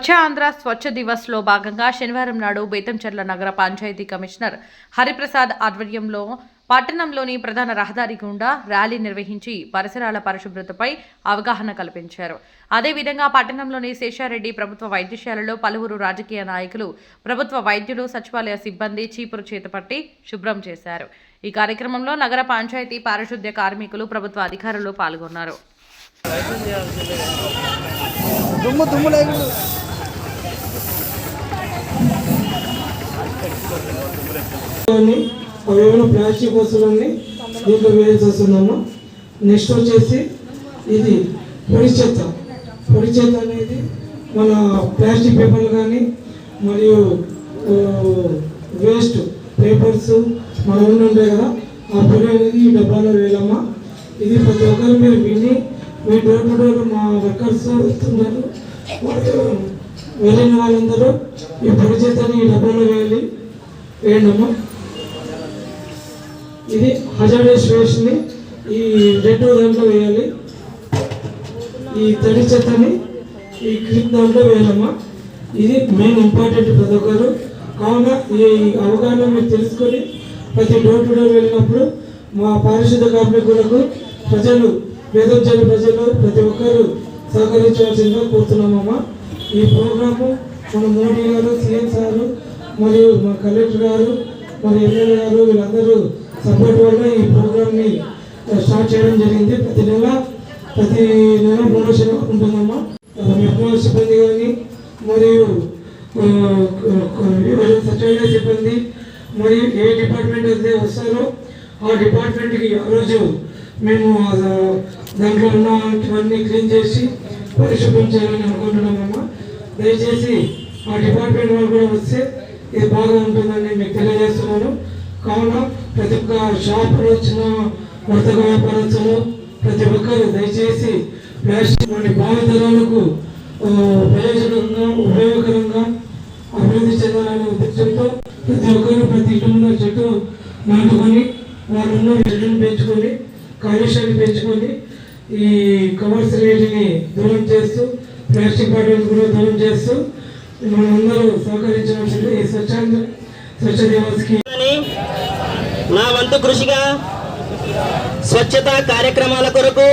స్వచ్ఛ ఆంధ్ర స్వచ్ఛ దివస్ లో భాగంగా శనివారం నాడు బేతంచెర్ల నగర పంచాయతీ కమిషనర్ హరిప్రసాద్ ఆధ్వర్యంలో పట్టణంలోని ప్రధాన రహదారి గుండా ర్యాలీ నిర్వహించి పరిసరాల పరిశుభ్రతపై అవగాహన కల్పించారు. అదేవిధంగా పట్టణంలోని శేషారెడ్డి ప్రభుత్వ వైద్యశాలలో పలువురు రాజకీయ నాయకులు, ప్రభుత్వ వైద్యులు, సచివాలయ సిబ్బంది చీపురు చేతపట్టి శుభ్రం చేశారు. ఈ కార్యక్రమంలో నగర పంచాయతీ పారిశుద్ధ్య కార్మికులు, ప్రభుత్వ అధికారులు పాల్గొన్నారు. అవేమైనా ప్లాస్టిక్ వస్తువులన్నీ దీంట్లో వేయాల్సి వస్తుందమ్మా. నెక్స్ట్ వచ్చేసి ఇది పొడి చెత్త అనేది మన ప్లాస్టిక్ పేపర్లు కానీ మరియు వేస్ట్ పేపర్స్ మన ఊళ్ళో ఉంటాయి కదా, ఆ పొడి అనేది ఈ డబ్బాలో వేయాలమ్మా. ఇది ప్రతి ఒక్కరు మీరు విని మీ డోర్ టు డోర్ మా వర్కర్స్ వస్తున్నారు, వెళ్ళిన వాళ్ళందరూ ఈ పొడి చెత్తని ఈ డబ్బాలో వేయండమ్మా. ఇది హజార్డస్ వేస్ట్ని ఈ రెడ్ దాంట్లో వేయాలి, ఈ తడి చెత్తని ఈ క్లిప్ దాంట్లో వేయాలమ్మా. ఇది మెయిన్ ఇంపార్టెంట్ ప్రతి ఒక్కరు. కావున ఈ అవగాహన మీరు తెలుసుకొని ప్రతి డోర్ టు డోర్ వెళ్ళినప్పుడు మా పారిశుద్ధ కార్మికులకు బేతంచెర్ల ప్రజలు ప్రతి ఒక్కరు సహకరించవలసిందిగా కోరుతున్నామమ్మా. ఈ ప్రోగ్రాము మన మోడీ గారు, సీఎం సారు మరియు మా కలెక్టర్ గారు, మరి ఎమ్మెల్యే గారు వీళ్ళందరూ సపోర్ట్ వల్ల ఈ ప్రోగ్రామ్ని స్టార్ట్ చేయడం జరిగింది. ప్రతి నెల 3వ శనివారం ఉంటుందమ్మా. మెట్రో సిబ్బంది కానీ మరియు సచివాలయ సిబ్బంది మరియు ఏ డిపార్ట్మెంట్ అయితే వస్తారో ఆ డిపార్ట్మెంట్కి ఆ రోజు మేము దాంట్లో ఉన్నవన్నీ క్లీన్ చేసి పరిశుభ్రం చేయాలని అనుకుంటున్నామమ్మా. దయచేసి ఆ డిపార్ట్మెంట్ వాళ్ళు కూడా వస్తే ఇది బాగా ఉంటుందని మీకు తెలియజేస్తున్నాను. కావున ప్రతి ఒక్క షాపులో వచ్చిన వర్తక వ్యాపారస్తులు ప్రతి ఒక్కరు దయచేసి ప్లాస్టిక్ వంటి భావితరాలకు ఉపయోగకరంగా అభివృద్ధి చెందాలనే ఉద్దేశంతో ప్రతి ఒక్కరు ప్రతి ఇంట్లో చెట్టు నాటుకొని వాళ్ళున్న చెట్టును పెంచుకొని కాలుష్యాన్ని పెంచుకొని ఈ కమర్స్ రేటుని దూరం చేస్తూ ప్లాస్టిక్ బాటిల్స్ కూడా దూరం చేస్తూ మనందరూ సహకరించవలసింది ఈ స్వచ్ఛ దివస్కి నా వంతు కృషిగా స్వచ్ఛతా కార్యక్రమాల కొరకు